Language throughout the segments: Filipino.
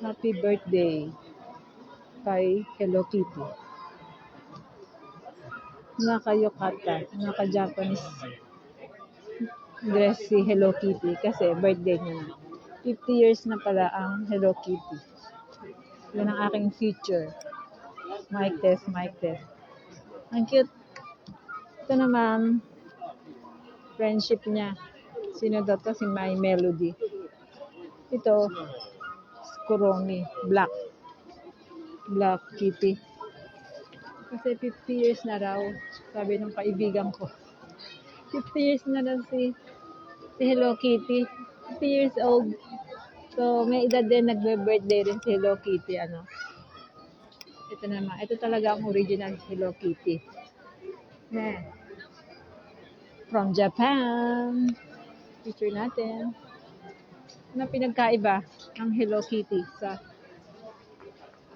Happy birthday kay Hello Kitty. Nakayokata, naka-Japanese dress si Hello Kitty kasi birthday niya na. 50 years na pala ang Hello Kitty. Yan ang aking future. Mic test, mic test. Ang cute. Ito naman, friendship niya. Sino daw to? Si My Melody. Ito, Kuromi, Black Kitty. Kasi 50 years na raw, sabi ng kaibigan ko. 50 years na raw si Hello Kitty. 50 years old. So, may edad din, nagbe-birthday rin si Hello Kitty. Ito naman. Ito talaga ang original Hello Kitty. Yeah. From Japan. Picture natin. Ano pinagkaiba ng Hello Kitty sa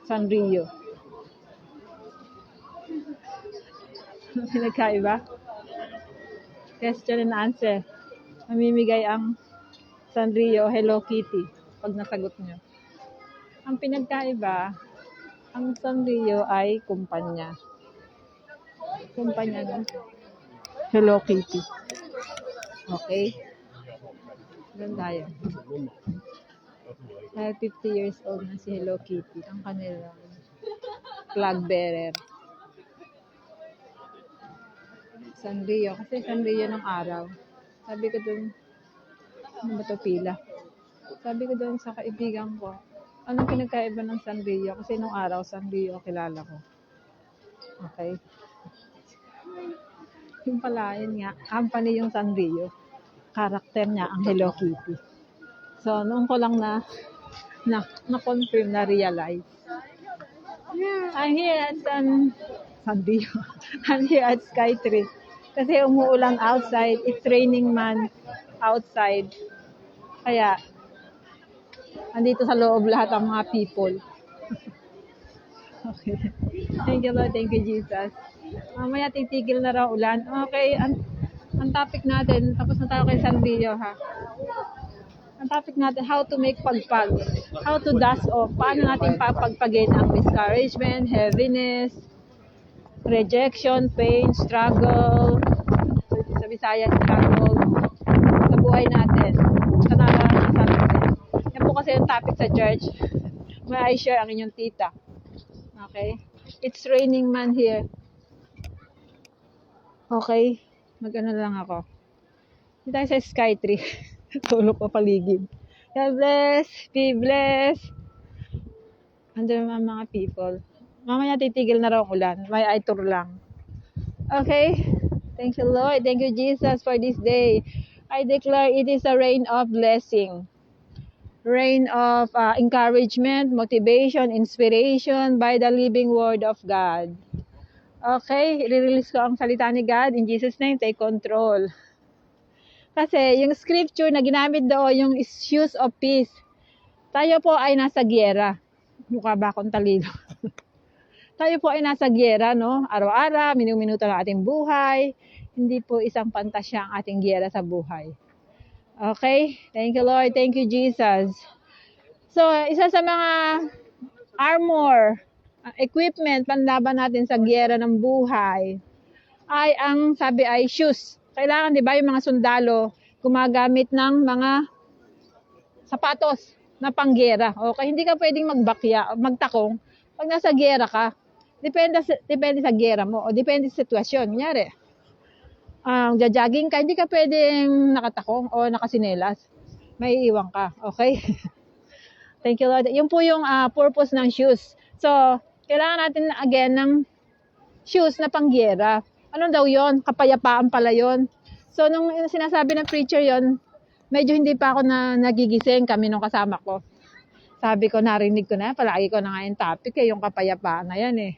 Sanrio? Ano pinagkaiba? Question and answer. Mamimigay ang Sanrio Hello Kitty pag nasagot nyo. Ang pinagkaiba, ang Sanrio ay kumpanya. Kumpanya ng Hello Kitty. Okay? Doon tayo. 50 years old na si Hello Kitty. Ang kanilang flag bearer. Sanrio. Kasi Sanrio ng araw. Sabi ko doon, ano ba ito pila? Sabi ko doon sa kaibigan ko, anong pinagkaiba ng Sanrio? Kasi nung araw, Sanrio kilala ko. Okay? Yung pala, yun nga, company yung Sanrio. Karakter niya ang Hello Kitty. So, noon ko lang na-confirm, na-realize. I'm here at Sanrio. I'm here at Skytree. Kasi umuulan outside. It's raining man outside. Kaya, andito sa loob lahat ang mga people. Okay. Thank you Lord. Thank you Jesus. Mamaya titigil na raw ulan. Okay. Ang topic natin, tapos na tayo kay Sanrio ha. Ang topic natin, how to make pagpag. How to dust off. Paano natin papagpagin ang discouragement, heaviness, rejection, pain, struggle, sa Bisaya, struggle, sa buhay natin. Sa naranasan natin. Yan po kasi yung topic sa church. May I share ang inyong tita. Okay? It's raining man here. Okay? Mag-ano lang ako. Dito tayo sa Skytree. Tulog pa paligid. God bless. Be blessed. Andun ang mga people. Mamaya titigil na raw ang ulan. May I tour lang. Okay? Thank you Lord. Thank you Jesus for this day. I declare it is a rain of blessing. Rain of encouragement, motivation, inspiration by the living word of God. Okay? I-release ko ang salita ni God. In Jesus' name, take control. Kasi yung scripture na ginamit doon, yung shoes of peace. Tayo po ay nasa gyera. Mukha ba akong talino? Tayo po ay nasa gyera, no? Araw-araw, minuto ng ating buhay. Hindi po isang pantasya ang ating gyera sa buhay. Okay? Thank you, Lord. Thank you, Jesus. So, isa sa mga armor, equipment, panlaban natin sa gyera ng buhay, ay ang sabi ay shoes. Kailangan, di ba, yung mga sundalo, gumagamit ng mga sapatos na panggera. Okay? Hindi ka pwedeng magtakong pag nasa gyera ka. Depende sa gyera mo o depende sa sitwasyon. Kunyari, jogging ka, hindi ka pwedeng nakatakong o nakasinelas. May iwan ka. Okay? Thank you, Lord. Yun po yung purpose ng shoes. So, kailangan natin again ng shoes na pangyera. Ano daw yon? Kapayapaan pala yon. So, nung sinasabi ng preacher yon, medyo hindi pa ako nagigising kami nung kasama ko. Sabi ko, narinig ko na, palagi ko na nga yung topic, yung kapayapaan na yan eh.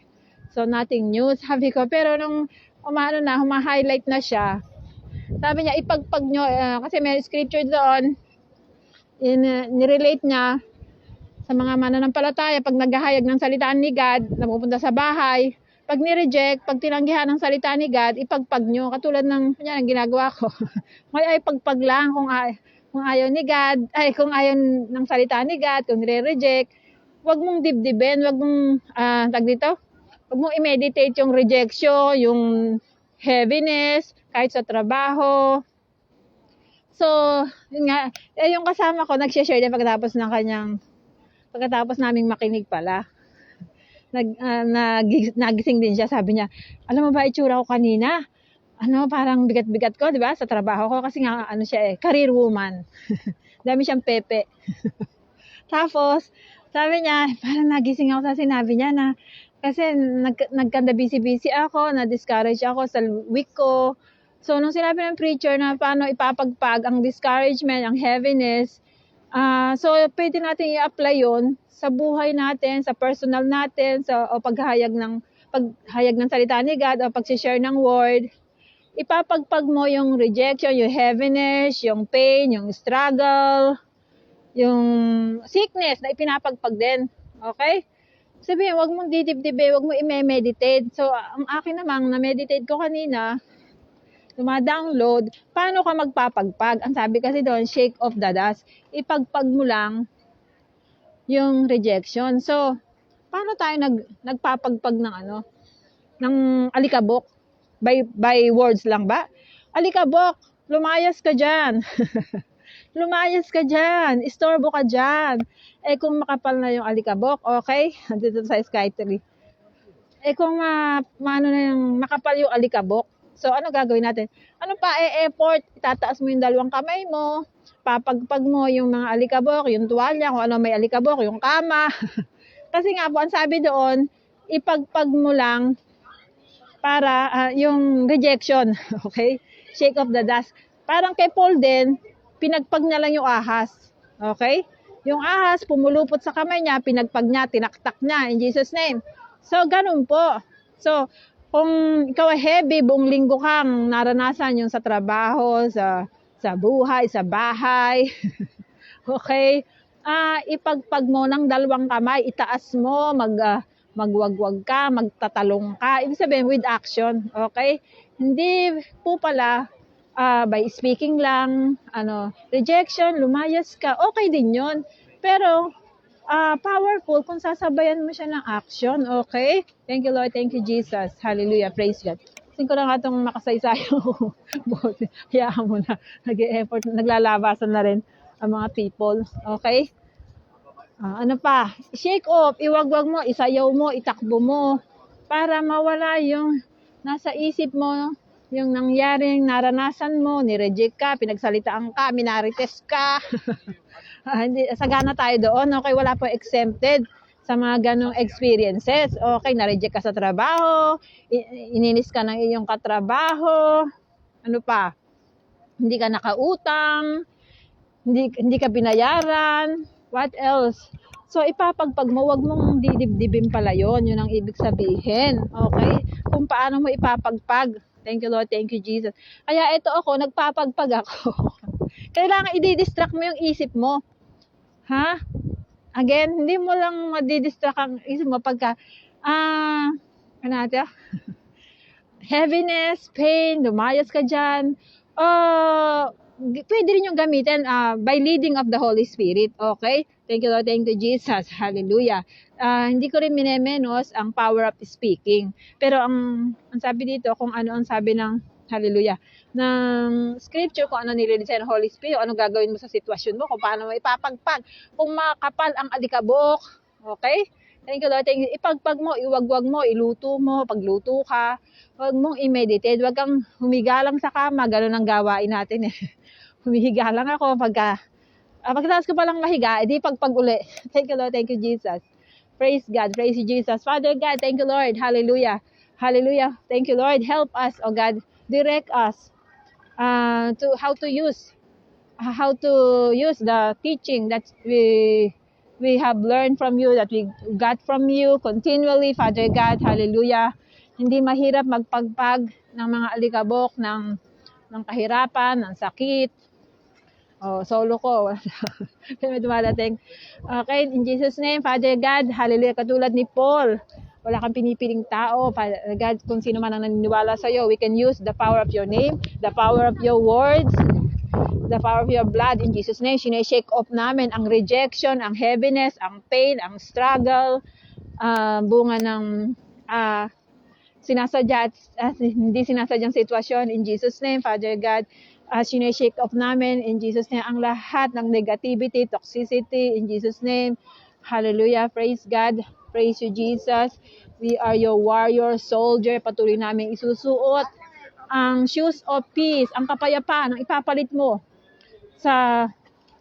So, nothing new. Sabi ko, pero nung huma-highlight na siya, sabi niya, ipagpag nyo, kasi may scripture doon, nirelate niya sa mga mananampalataya, pag naghahayag ng salitaan ni God, napupunta sa bahay, pag ni-reject, pag tinanggihan ng salita ni God, ipagpag nyo. Katulad ng yan, ang ginagawa ko. May pagpag lang kung ayaw ni God, kung ayaw ng salita ni God, kung nire-reject, wag mong dibdibin, wag mong, tag dito, wag mong i-meditate yung rejection, yung heaviness, kahit sa trabaho. So, yun nga, yung kasama ko, nag-share din pagkatapos naming makinig pala. Nagising din siya, sabi niya, alam mo ba itsura ko kanina? Parang bigat-bigat ko, di ba, sa trabaho ko, kasi nga, siya career woman. Dami siyang pepe. Tapos, sabi niya, parang nagising ako sa sinabi niya na, kasi nagkanda busy-busy ako, na-discourage ako sa week ko. So, nung sinabi ng preacher na paano ipapagpag ang discouragement, ang heaviness, so pwede natin i-apply yun sa buhay natin, sa personal natin, o paghahayag ng salita ni God, o pag-share ng word. Ipapagpag mo yung rejection, yung heaviness, yung pain, yung struggle, yung sickness na ipinapagpag din. Okay? Sabihin, wag mong didibdibe, wag mo i-meditate. So, ang akin namang na-meditate ko kanina, download, paano ka magpapagpag? Ang sabi kasi doon, shake off the dust. Ipagpag mo lang yung rejection. So, paano tayo nagpapagpag ng alikabok? By words lang ba? Alikabok, lumayas ka dyan. Lumayas ka dyan. Istorbo ka dyan. Kung makapal na yung alikabok, okay? Dito sa Sky3. Kung makapal yung alikabok, so ano gagawin natin? Ano pa effort? Itataas mo yung dalawang kamay mo, papagpag mo yung mga alikabok, yung tuwalya, kung ano may alikabok, yung kama. Kasi nga po, ang sabi doon, ipagpag mo lang para yung rejection, okay? Shake off the dust. Parang kay Paul din, pinagpag niya lang yung ahas, okay? Yung ahas, pumulupot sa kamay niya, pinagpag niya, tinaktak niya, in Jesus' name. So, ganun po. So, kung ikaw ay heavy, buong linggo kang naranasan yung sa trabaho, sa buhay, sa bahay, okay? Ipagpag mo ng dalawang kamay, itaas mo, magwagwag ka, magtatalong ka. Ibig sabihin, with action, okay? Hindi po pala, by speaking lang, rejection, lumayas ka, okay din yun. Pero, powerful kung sasabayan mo siya ng action, okay? Thank you, Lord. Thank you, Jesus. Hallelujah. Praise God. Tingin ko na nga itong makasaysayo. Hayaan mo na. Nag-e-effort, naglalabasan na rin ang mga people. Okay? Ano pa? Shake off, iwagwag mo, isayaw mo, itakbo mo. Para mawala yung nasa isip mo, yung nangyaring naranasan mo, nireject ka, pinagsalitaan ka, minarites ka. Sagana tayo doon. Okay, wala po exempted sa mga ganong experiences. Okay, na-reject ka sa trabaho, ininis ka ng iyong katrabaho, ano pa? Hindi ka nakautang, hindi ka binayaran, what else? So, ipapagpag mo, wag mong didibdibin pala yun. Yun ang ibig sabihin. Okay? Kung paano mo ipapagpag. Thank you, Lord. Thank you, Jesus. Kaya ito ako, nagpapagpag ako. Kailangan i-distract mo yung isip mo. Ha? Again, hindi mo lang madidistract ang isip mo pagka, heaviness, pain, lumayas ka dyan. Pwede rin yung gamitin by leading of the Holy Spirit. Okay? Thank you, Lord. Thank you, Jesus. Hallelujah. Hindi ko rin minemenos ang power of speaking. Pero ang sabi dito, kung ano ang sabi ng, hallelujah, ng scripture, kung ano nire-design ng Holy Spirit, ano gagawin mo sa sitwasyon mo, kung paano mo ipapagpag. Kung makapal ang alikabok, okay? Thank you, Lord. Thank you. Ipagpag mo, iwagwag mo, iluto mo, pagluto ka. Huwag mong i-meditate. Huwag kang humiga lang sa kama. Ganun ang gawain natin eh. Humihiga lang ako pagkatapos ko palang mahiga, edi pagpag uli. Thank you, Lord. Thank you, Jesus. Praise God. Praise you, Jesus. Father God, thank you, Lord. Hallelujah. Hallelujah. Thank you, Lord. Help us, oh God. Direct us to how to use the teaching that we have learned from you, that we got from you continually, Father God. Hallelujah. Hindi mahirap magpagpag ng mga alikabok, ng kahirapan, ng sakit. Solo ko. May dumadating. Okay, in Jesus' name, Father God, hallelujah, katulad ni Paul, wala kang pinipiling tao. Father God, kung sino man ang naniniwala sa'yo, we can use the power of your name, the power of your words, The power of your blood in Jesus' name. Sineshake off namin ang rejection, ang heaviness, ang pain, ang struggle, bunga ng sinasadya at hindi sinasadyang sitwasyon in Jesus' name. Father God, sineshake off namin in Jesus' name ang lahat ng negativity, toxicity in Jesus' name. Hallelujah. Praise God. Praise you, Jesus. We are your warrior, soldier. Patuloy namin isusuot ang shoes of peace, ang kapayapaan, ang ipapalit mo sa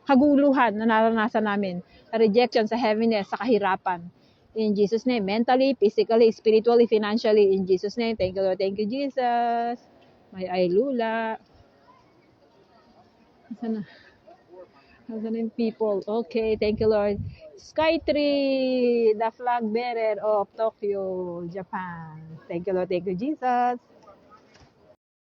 kaguluhan na naranasan namin, sa rejection, sa heaviness, sa kahirapan. In Jesus' name, mentally, physically, spiritually, financially, in Jesus' name. Thank you, Lord. Thank you, Jesus. May Aylula. Nasaan na yung people? Okay, thank you, Lord. Sky 3, the flag bearer of Tokyo, Japan. Thank you, Lord. Thank you, Jesus.